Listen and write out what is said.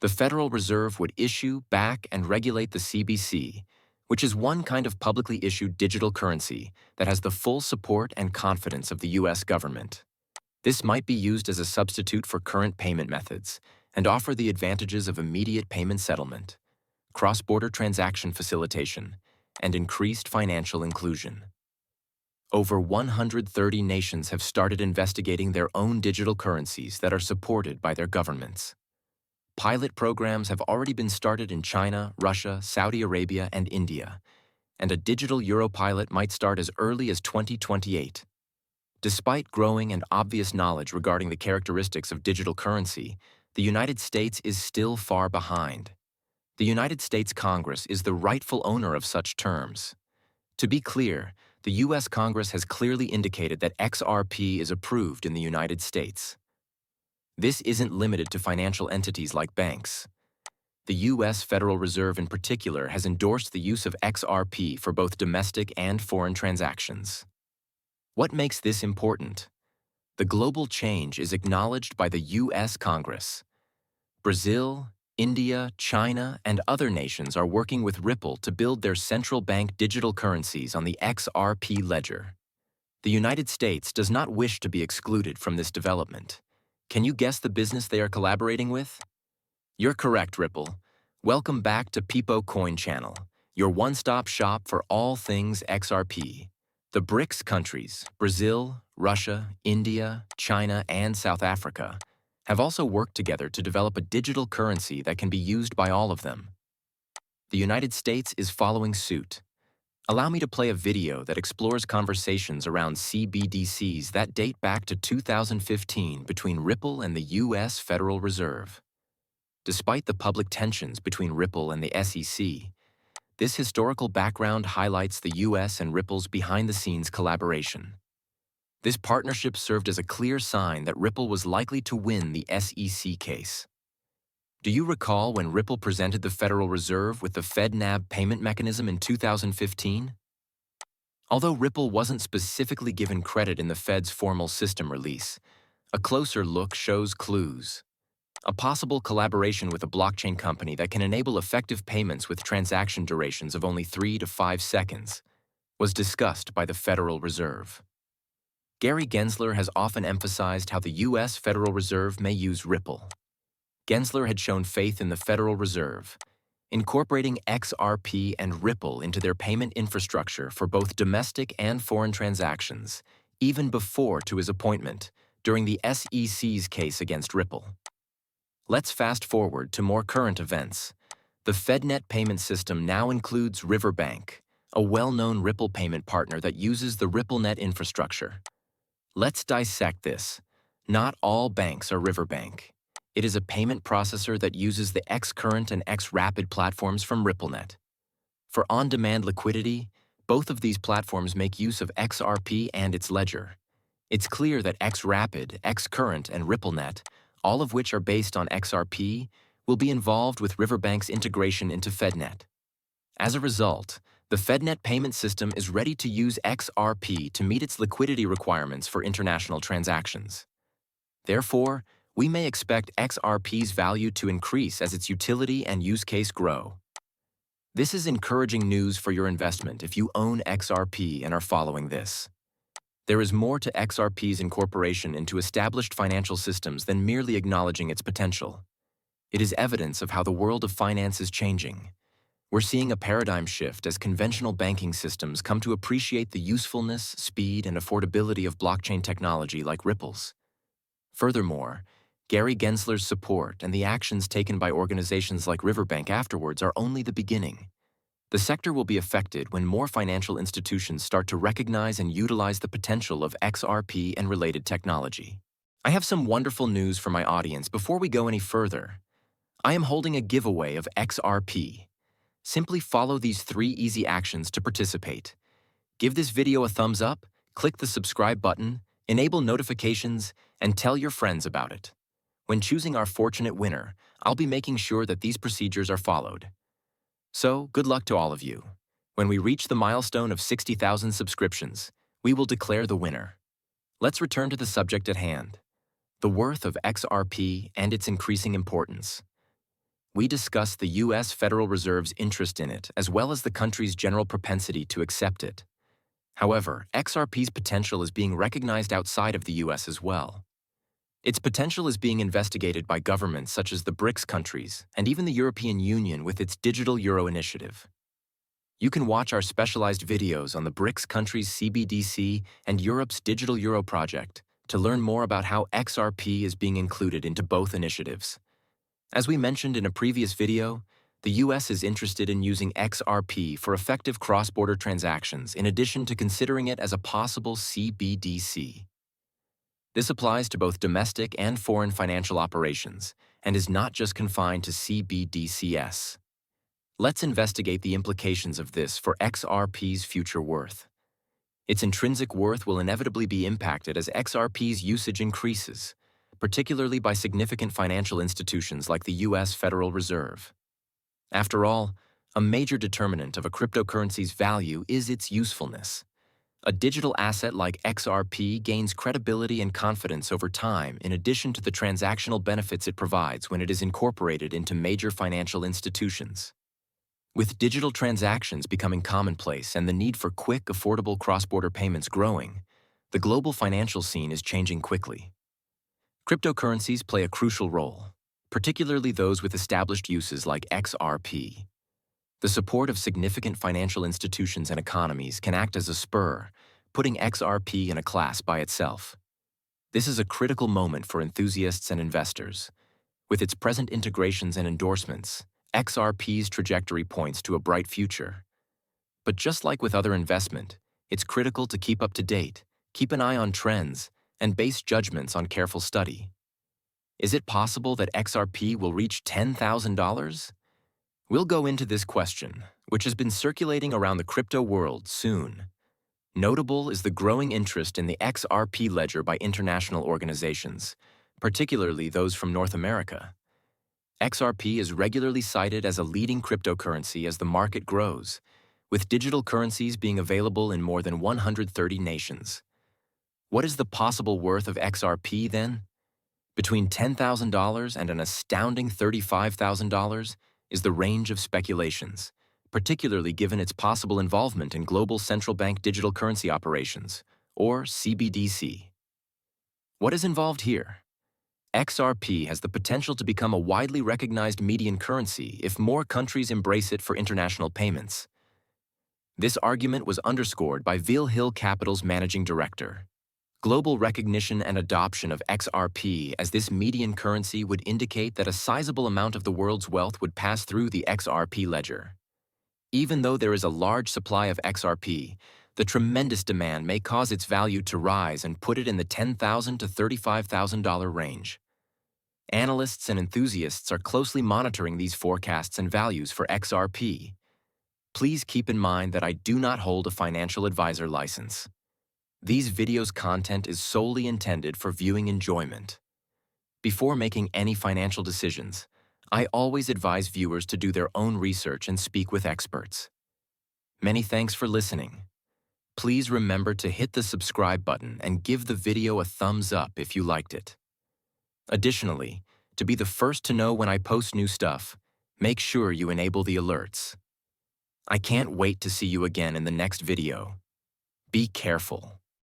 The Federal Reserve would issue, back, and regulate the CBC, which is one kind of publicly issued digital currency that has the full support and confidence of the US government. This might be used as a substitute for current payment methods and offer the advantages of immediate payment settlement, cross-border transaction facilitation, and increased financial inclusion. Over 130 nations have started investigating their own digital currencies that are supported by their governments. Pilot programs have already been started in China, Russia, Saudi Arabia, and India, and a digital euro pilot might start as early as 2028. Despite growing and obvious knowledge regarding the characteristics of digital currency, the United States is still far behind. The United States Congress is the rightful owner of such terms. To be clear, the U.S. Congress has clearly indicated that XRP is approved in the United States. This isn't limited to financial entities like banks. The U.S. Federal Reserve in particular has endorsed the use of XRP for both domestic and foreign transactions. What makes this important? The global change is acknowledged by the U.S. Congress. Brazil, India, China, and other nations are working with Ripple to build their central bank digital currencies on the XRP ledger. The United States does not wish to be excluded from this development. Can you guess the business they are collaborating with? You're correct, Ripple. Welcome back to Peepo Coin Channel, your one-stop shop for all things XRP. The BRICS countries, Brazil, Russia, India, China, and South Africa, have also worked together to develop a digital currency that can be used by all of them. The United States is following suit. Allow me to play a video that explores conversations around CBDCs that date back to 2015 between Ripple and the U.S. Federal Reserve. Despite the public tensions between Ripple and the SEC, this historical background highlights the U.S. and Ripple's behind-the-scenes collaboration. This partnership served as a clear sign that Ripple was likely to win the SEC case. Do you recall when Ripple presented the Federal Reserve with the FedNet payment mechanism in 2015? Although Ripple wasn't specifically given credit in the Fed's formal system release, a closer look shows clues. A possible collaboration with a blockchain company that can enable effective payments with transaction durations of only 3 to 5 seconds was discussed by the Federal Reserve. Gary Gensler has often emphasized how the U.S. Federal Reserve may use Ripple. Gensler had shown faith in the Federal Reserve, incorporating XRP and Ripple into their payment infrastructure for both domestic and foreign transactions, even before to his appointment during the SEC's case against Ripple. Let's fast forward to more current events. The FedNet payment system now includes Riverbank, a well-known Ripple payment partner that uses the RippleNet infrastructure. Let's dissect this. Not all banks are Riverbank. It is a payment processor that uses the xCurrent and xRapid platforms from RippleNet. For on-demand liquidity, both of these platforms make use of XRP and its ledger. It's clear that xRapid, xCurrent, and RippleNet, all of which are based on XRP, will be involved with Riverbank's integration into FedNet. As a result, the FedNet payment system is ready to use XRP to meet its liquidity requirements for international transactions. Therefore, we may expect XRP's value to increase as its utility and use case grow. This is encouraging news for your investment if you own XRP and are following this. There is more to XRP's incorporation into established financial systems than merely acknowledging its potential. It is evidence of how the world of finance is changing. We're seeing a paradigm shift as conventional banking systems come to appreciate the usefulness, speed, and affordability of blockchain technology like Ripple's. Furthermore, Gary Gensler's support and the actions taken by organizations like Riverbank afterwards are only the beginning. The sector will be affected when more financial institutions start to recognize and utilize the potential of XRP and related technology. I have some wonderful news for my audience before we go any further. I am holding a giveaway of XRP. Simply follow these 3 easy actions to participate. Give this video a thumbs up, click the subscribe button, enable notifications, and tell your friends about it. When choosing our fortunate winner, I'll be making sure that these procedures are followed. So, good luck to all of you. When we reach the milestone of 60,000 subscriptions, we will declare the winner. Let's return to the subject at hand, the worth of XRP and its increasing importance. we discuss the U.S. Federal Reserve's interest in it, as well as the country's general propensity to accept it. However, XRP's potential is being recognized outside of the U.S. as well. Its potential is being investigated by governments such as the BRICS countries and even the European Union with its Digital Euro initiative. You can watch our specialized videos on the BRICS countries' CBDC and Europe's Digital Euro project to learn more about how XRP is being included into both initiatives. As we mentioned in a previous video, the U.S. is interested in using XRP for effective cross-border transactions in addition to considering it as a possible CBDC. This applies to both domestic and foreign financial operations and is not just confined to CBDCs. Let's investigate the implications of this for XRP's future worth. Its intrinsic worth will inevitably be impacted as XRP's usage increases, particularly by significant financial institutions like the U.S. Federal Reserve. After all, a major determinant of a cryptocurrency's value is its usefulness. A digital asset like XRP gains credibility and confidence over time in addition to the transactional benefits it provides when it is incorporated into major financial institutions. With digital transactions becoming commonplace and the need for quick, affordable cross-border payments growing, the global financial scene is changing quickly. Cryptocurrencies play a crucial role, particularly those with established uses like XRP. The support of significant financial institutions and economies can act as a spur, putting XRP in a class by itself. This is a critical moment for enthusiasts and investors. With its present integrations and endorsements, XRP's trajectory points to a bright future. But just like with other investment, it's critical to keep up to date, keep an eye on trends, and base judgments on careful study. Is it possible that XRP will reach $10,000? We'll go into this question, which has been circulating around the crypto world, soon. Notable is the growing interest in the XRP ledger by international organizations, particularly those from North America. XRP is regularly cited as a leading cryptocurrency as the market grows, with digital currencies being available in more than 130 nations. What is the possible worth of XRP then? Between $10,000 and an astounding $35,000 is the range of speculations, particularly given its possible involvement in global central bank digital currency operations, or CBDC. What is involved here? XRP has the potential to become a widely recognized median currency if more countries embrace it for international payments. This argument was underscored by Veal Hill Capital's managing director. Global recognition and adoption of XRP as this median currency would indicate that a sizable amount of the world's wealth would pass through the XRP ledger. Even though there is a large supply of XRP, the tremendous demand may cause its value to rise and put it in the $10,000 to $35,000 range. Analysts and enthusiasts are closely monitoring these forecasts and values for XRP. Please keep in mind that I do not hold a financial advisor license. These videos' content is solely intended for viewing enjoyment. Before making any financial decisions, I always advise viewers to do their own research and speak with experts. Many thanks for listening. Please remember to hit the subscribe button and give the video a thumbs up if you liked it. Additionally, to be the first to know when I post new stuff, make sure you enable the alerts. I can't wait to see you again in the next video. Be careful.